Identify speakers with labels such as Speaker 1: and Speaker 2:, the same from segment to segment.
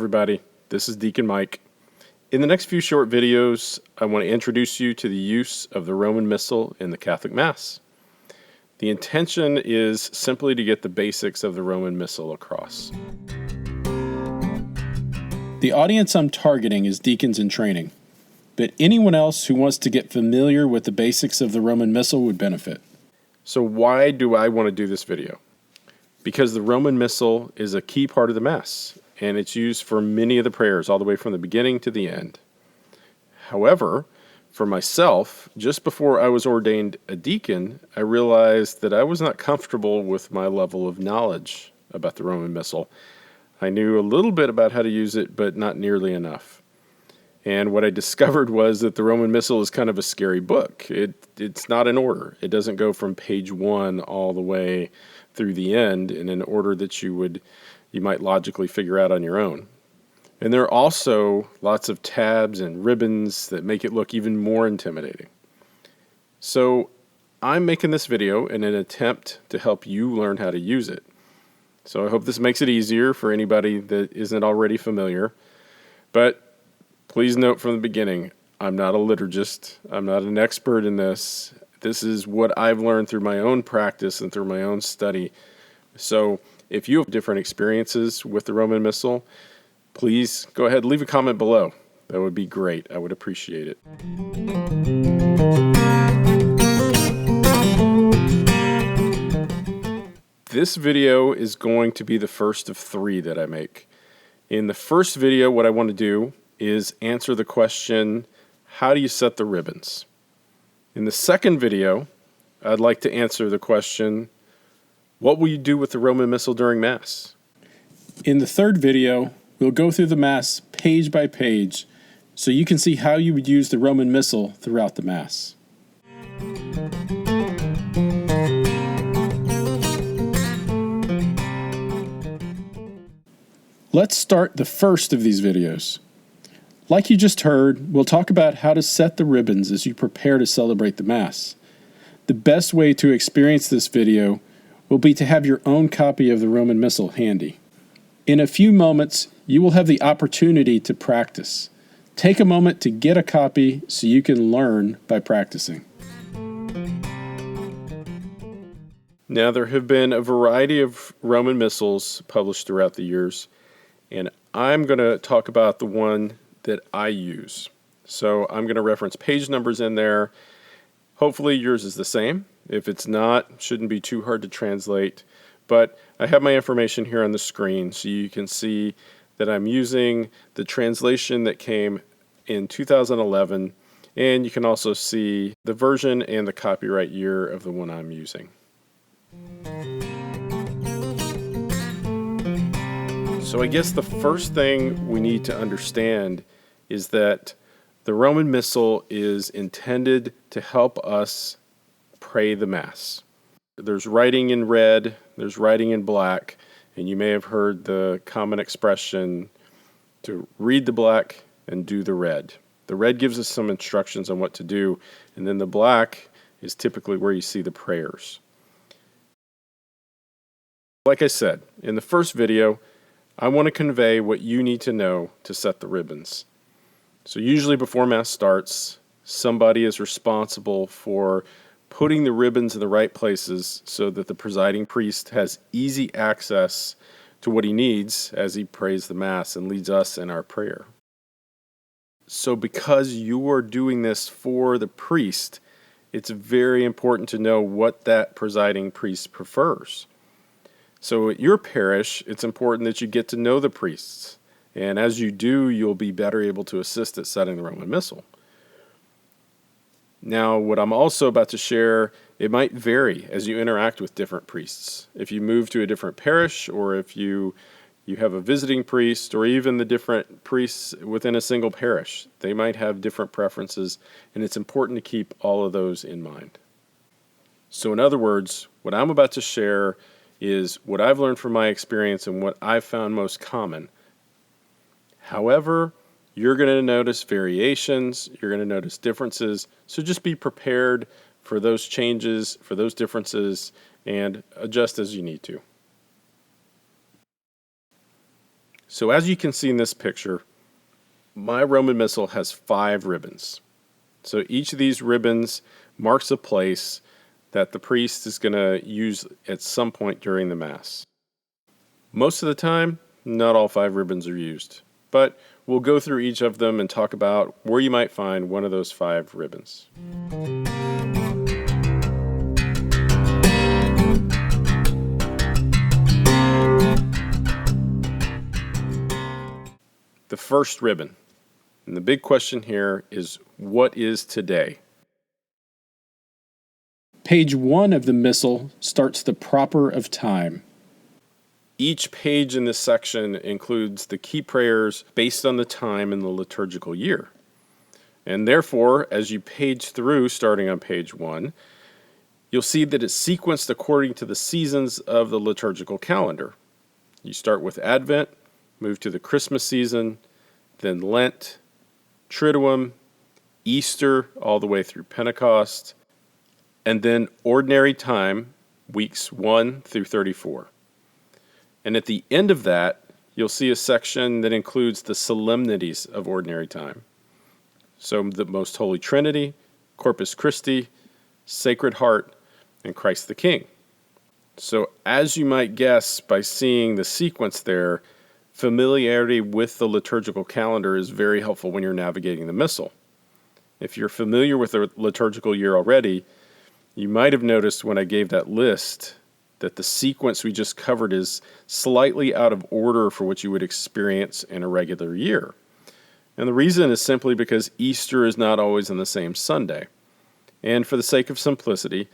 Speaker 1: everybody, this is Deacon Mike. In the next few short videos, I want to introduce you to the use of the Roman Missal in the Catholic Mass. The intention is simply to get the basics of the Roman Missal across. The audience I'm targeting is deacons in training, but anyone else who wants to get familiar with the basics of the Roman Missal would benefit. So why do I want to do this video? Because the Roman Missal is a key part of the Mass, and it's used for many of the prayers, all the way from the beginning to the end. However, for myself, just before I was ordained a deacon, I realized that I was not comfortable with my level of knowledge about the Roman Missal. I knew a little bit about how to use it, but not nearly enough. And what I discovered was that the Roman Missal is kind of a scary book. It's not in order. It doesn't go from page 1 all the way through the end in an order that you might logically figure out on your own. And there are also lots of tabs and ribbons that make it look even more intimidating. So I'm making this video in an attempt to help you learn how to use it. So I hope this makes it easier for anybody that isn't already familiar. But please note from the beginning, I'm not a liturgist. I'm not an expert in this. This is what I've learned through my own practice and through my own study. So if you have different experiences with the Roman Missal, please go ahead and leave a comment below. That would be great. I would appreciate it. This video is going to be the first of 3 that I make. In the first video, what I want to do is answer the question, how do you set the ribbons? In the second video, I'd like to answer the question, what will you do with the Roman Missal during Mass? In the third video, we'll go through the Mass page by page so you can see how you would use the Roman Missal throughout the Mass. Let's start the first of these videos. Like you just heard, we'll talk about how to set the ribbons as you prepare to celebrate the Mass. The best way to experience this video will be to have your own copy of the Roman Missal handy. In a few moments, you will have the opportunity to practice. Take a moment to get a copy so you can learn by practicing. Now, there have been a variety of Roman Missals published throughout the years, and I'm going to talk about the one that I use. So I'm going to reference page numbers in there. Hopefully yours is the same. If it's not, it shouldn't be too hard to translate. But I have my information here on the screen so you can see that I'm using the translation that came in 2011, and you can also see the version and the copyright year of the one I'm using. So I guess the first thing we need to understand is that the Roman Missal is intended to help us pray the Mass. There's writing in red, there's writing in black, and you may have heard the common expression to read the black and do the red. The red gives us some instructions on what to do, and then the black is typically where you see the prayers. Like I said, in the first video, I want to convey what you need to know to set the ribbons. So usually before Mass starts, somebody is responsible for putting the ribbons in the right places so that the presiding priest has easy access to what he needs as he prays the Mass and leads us in our prayer. So because you are doing this for the priest, it's very important to know what that presiding priest prefers. So at your parish, it's important that you get to know the priests. And as you do, you'll be better able to assist at setting the Roman Missal. Now, what I'm also about to share, it might vary as you interact with different priests. If you move to a different parish, or if you have a visiting priest, or even the different priests within a single parish, they might have different preferences, and it's important to keep all of those in mind. So in other words, what I'm about to share is what I've learned from my experience and what I've found most common. However, you're going to notice variations, you're going to notice differences, so just be prepared for those changes, for those differences, and adjust as you need to. So as you can see in this picture, my Roman Missal has 5 ribbons. So each of these ribbons marks a place that the priest is going to use at some point during the Mass. Most of the time, not all 5 ribbons are used, but we'll go through each of them and talk about where you might find one of those 5 ribbons. The first ribbon. And the big question here is, what is today? Page 1 of the Missal starts the proper of time. Each page in this section includes the key prayers based on the time in the liturgical year. And therefore, as you page through, starting on page 1, you'll see that it's sequenced according to the seasons of the liturgical calendar. You start with Advent, move to the Christmas season, then Lent, Triduum, Easter, all the way through Pentecost, and then Ordinary Time, weeks 1 through 34. And at the end of that, you'll see a section that includes the solemnities of Ordinary Time. So the Most Holy Trinity, Corpus Christi, Sacred Heart, and Christ the King. So as you might guess by seeing the sequence there, familiarity with the liturgical calendar is very helpful when you're navigating the Missal. If you're familiar with the liturgical year already, you might have noticed when I gave that list that the sequence we just covered is slightly out of order for what you would experience in a regular year. And the reason is simply because Easter is not always on the same Sunday. And for the sake of simplicity,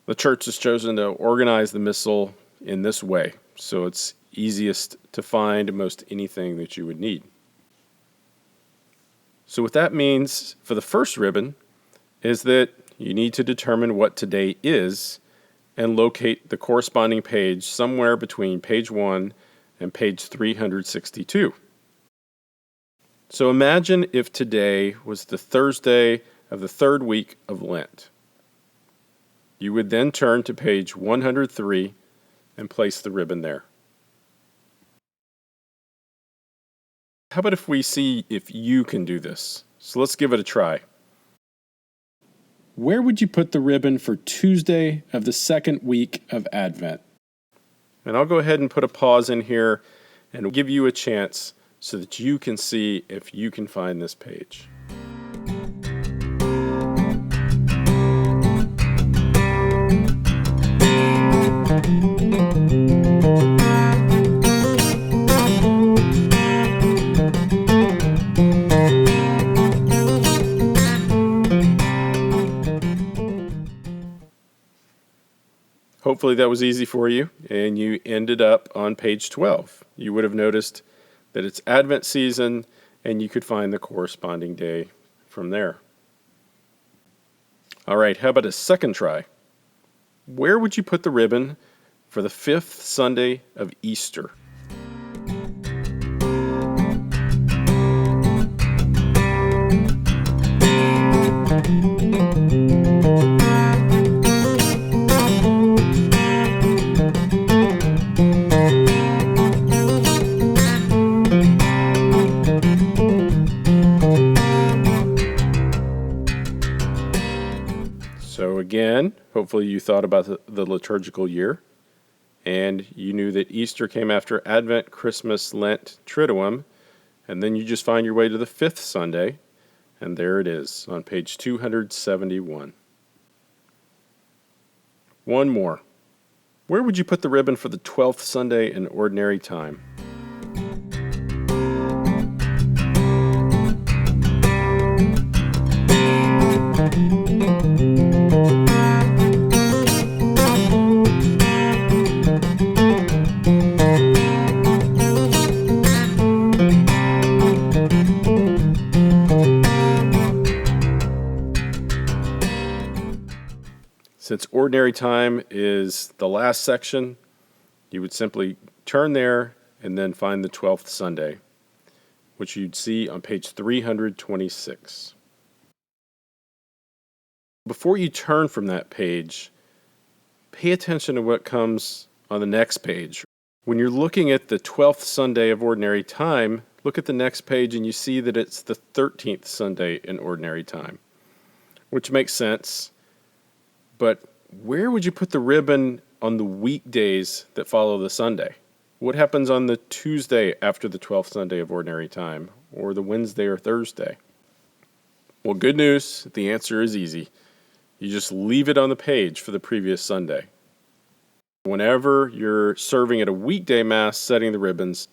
Speaker 1: the Church has chosen to organize the Missal in this way, so it's easiest to find most anything that you would need. So what that means for the first ribbon is that you need to determine what today is and locate the corresponding page somewhere between page 1 and page 362. So imagine if today was the Thursday of the 3rd week of Lent. You would then turn to page 103 and place the ribbon there. How about if we see if you can do this? So let's give it a try. Where would you put the ribbon for Tuesday of the 2nd week of Advent? And I'll go ahead and put a pause in here and give you a chance so that you can see if you can find this page. Hopefully that was easy for you, and you ended up on page 12. You would have noticed that it's Advent season, and you could find the corresponding day from there. All right, how about a second try? Where would you put the ribbon for the 5th Sunday of Easter? So again, hopefully you thought about the liturgical year, and you knew that Easter came after Advent, Christmas, Lent, Triduum, and then you just find your way to the 5th Sunday, and there it is on page 271. One more. Where would you put the ribbon for the 12th Sunday in Ordinary Time? Since Ordinary Time is the last section, you would simply turn there and then find the 12th Sunday, which you'd see on page 326. Before you turn from that page, pay attention to what comes on the next page. When you're looking at the 12th Sunday of Ordinary Time, look at the next page and you see that it's the 13th Sunday in Ordinary Time, which makes sense. But where would you put the ribbon on the weekdays that follow the Sunday? What happens on the Tuesday after the 12th Sunday of Ordinary Time, or the Wednesday or Thursday? Well, good news, the answer is easy. You just leave it on the page for the previous Sunday. Whenever you're serving at a weekday Mass setting the ribbons,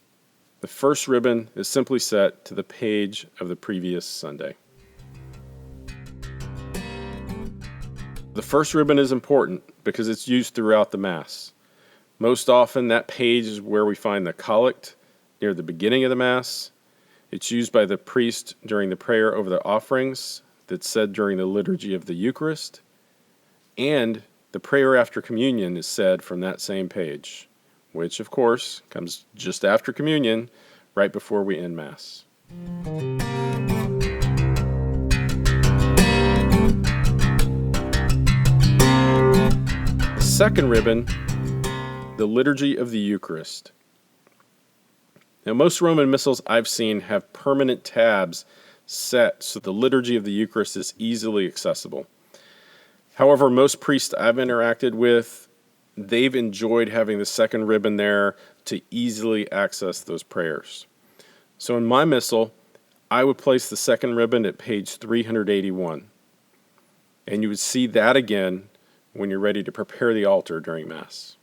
Speaker 1: the first ribbon is simply set to the page of the previous Sunday. The first ribbon is important because it's used throughout the Mass. Most often, that page is where we find the collect near the beginning of the Mass. It's used by the priest during the prayer over the offerings that's said during the liturgy of the Eucharist. And the prayer after communion is said from that same page, which, of course, comes just after communion, right before we end Mass. The second ribbon, the liturgy of the Eucharist. Now, most Roman Missals I've seen have permanent tabs set so the liturgy of the Eucharist is easily accessible. However, most priests I've interacted with, they've enjoyed having the second ribbon there to easily access those prayers. So in my Missal, I would place the second ribbon at page 381. And you would see that again when you're ready to prepare the altar during Mass.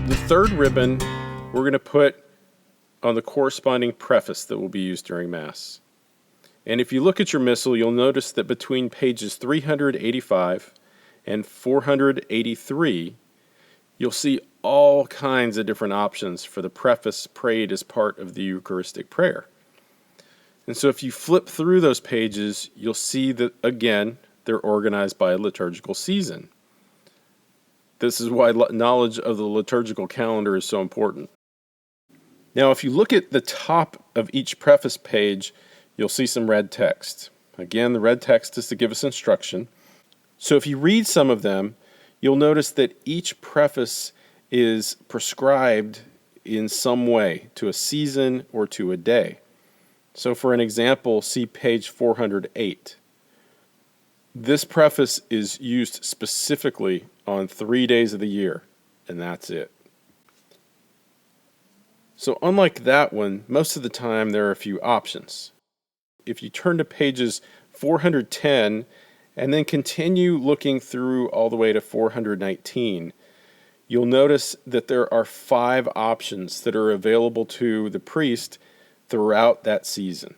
Speaker 1: The third ribbon we're going to put on the corresponding preface that will be used during Mass. And if you look at your Missal, you'll notice that between pages 385 and 483, you'll see all kinds of different options for the preface prayed as part of the Eucharistic prayer. And so if you flip through those pages, you'll see that, again, they're organized by a liturgical season. This is why knowledge of the liturgical calendar is so important. Now, if you look at the top of each preface page, you'll see some red text. Again, the red text is to give us instruction. So if you read some of them, you'll notice that each preface is prescribed in some way to a season or to a day. So for an example, see page 408. This preface is used specifically on 3 days of the year, and that's it. So unlike that one, most of the time there are a few options. If you turn to pages 410 and then continue looking through all the way to 419, you'll notice that there are 5 options that are available to the priest throughout that season.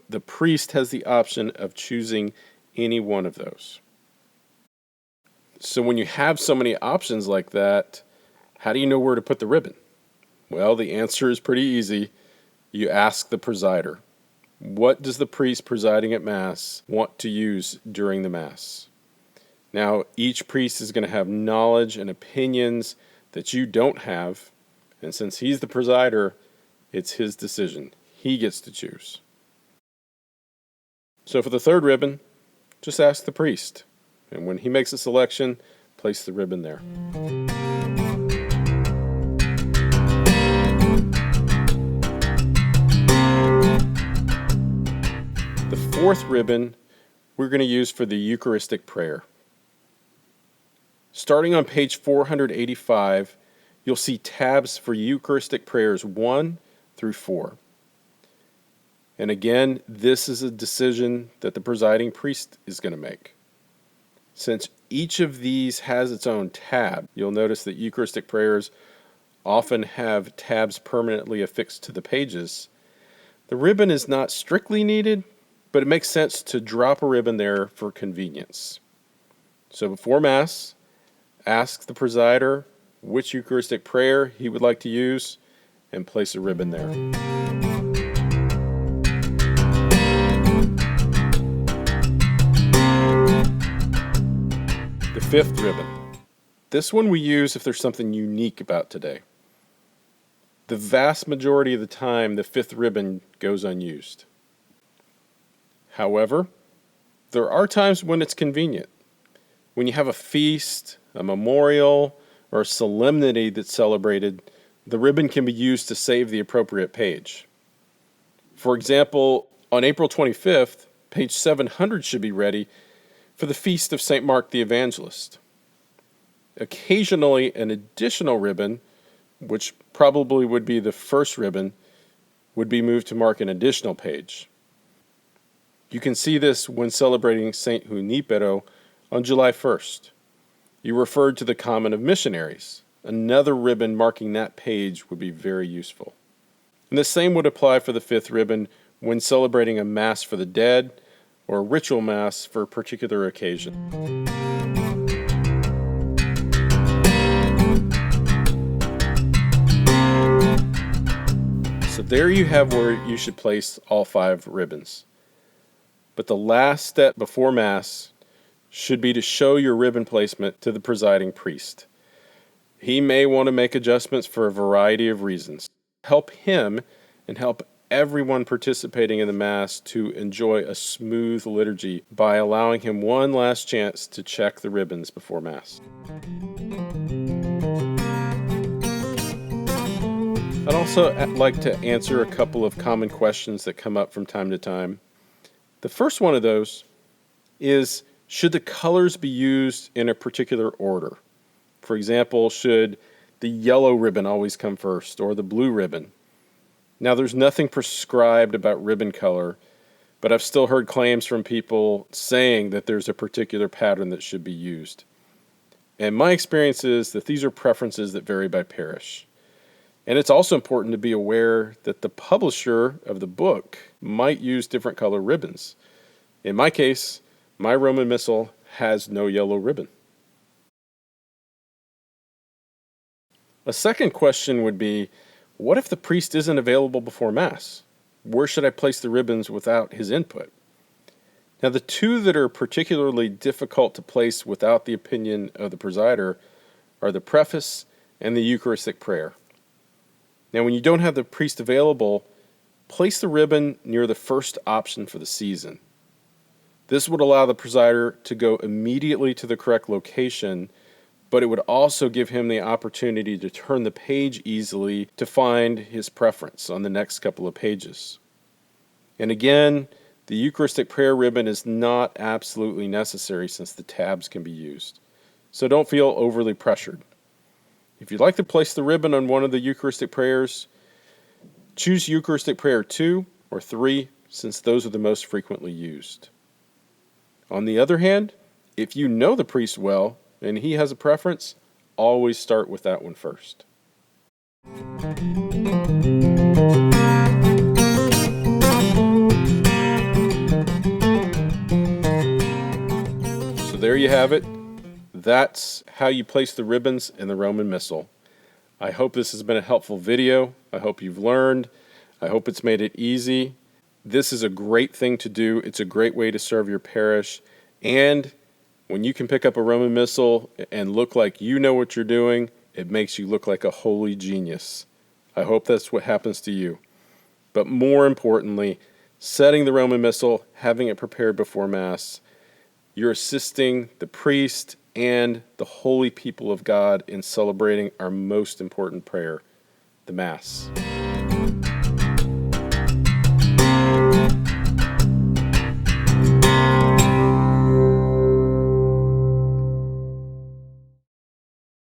Speaker 1: The priest has the option of choosing any one of those. So when you have so many options like that, how do you know where to put the ribbon? Well, the answer is pretty easy. You ask the presider. What does the priest presiding at Mass want to use during the Mass? Now, each priest is going to have knowledge and opinions that you don't have, and since he's the presider, it's his decision. He gets to choose. So for the third ribbon, just ask the priest, and when he makes a selection, place the ribbon there. The fourth ribbon we're going to use for the Eucharistic prayer. Starting on page 485, you'll see tabs for Eucharistic prayers 1 through 4. And again, this is a decision that the presiding priest is going to make. Since each of these has its own tab, you'll notice that Eucharistic prayers often have tabs permanently affixed to the pages. The ribbon is not strictly needed, but it makes sense to drop a ribbon there for convenience. So before Mass, ask the presider which Eucharistic prayer he would like to use and place a ribbon there. The fifth ribbon. This one we use if there's something unique about today. The vast majority of the time, the fifth ribbon goes unused. However, there are times when it's convenient. When you have a feast, a memorial, or a solemnity that's celebrated, the ribbon can be used to save the appropriate page. For example, on April 25th, page 700 should be ready for the feast of St. Mark the Evangelist. Occasionally, an additional ribbon, which probably would be the first ribbon, would be moved to mark an additional page. You can see this when celebrating St. Junipero on July 1st. You referred to the Common of Missionaries. Another ribbon marking that page would be very useful. And the same would apply for the fifth ribbon when celebrating a Mass for the dead or a ritual Mass for a particular occasion. So there you have where you should place all 5 ribbons. But the last step before Mass should be to show your ribbon placement to the presiding priest. He may want to make adjustments for a variety of reasons. Help him and help everyone participating in the Mass to enjoy a smooth liturgy by allowing him one last chance to check the ribbons before Mass. I'd also like to answer a couple of common questions that come up from time to time. The first one of those is, should the colors be used in a particular order? For example, should the yellow ribbon always come first or the blue ribbon? Now, there's nothing prescribed about ribbon color, but I've still heard claims from people saying that there's a particular pattern that should be used. And my experience is that these are preferences that vary by parish. And it's also important to be aware that the publisher of the book might use different color ribbons. In my case, my Roman Missal has no yellow ribbon. A second question would be, what if the priest isn't available before Mass? Where should I place the ribbons without his input? Now, the two that are particularly difficult to place without the opinion of the presider are the preface and the Eucharistic prayer. Now, when you don't have the priest available, place the ribbon near the first option for the season. This would allow the presider to go immediately to the correct location, but it would also give him the opportunity to turn the page easily to find his preference on the next couple of pages. And again, the Eucharistic prayer ribbon is not absolutely necessary since the tabs can be used. So don't feel overly pressured. If you'd like to place the ribbon on one of the Eucharistic prayers, choose Eucharistic prayer 2 or 3, since those are the most frequently used. On the other hand, if you know the priest well and he has a preference, always start with that one first. So there you have it. That's how you place the ribbons in the Roman Missal. I hope this has been a helpful video. I hope you've learned. I hope it's made it easy. This is a great thing to do. It's a great way to serve your parish. And when you can pick up a Roman Missal and look like you know what you're doing, it makes you look like a holy genius. I hope that's what happens to you. But more importantly, setting the Roman Missal, having it prepared before Mass, you're assisting the priest and the holy people of God in celebrating our most important prayer, the Mass.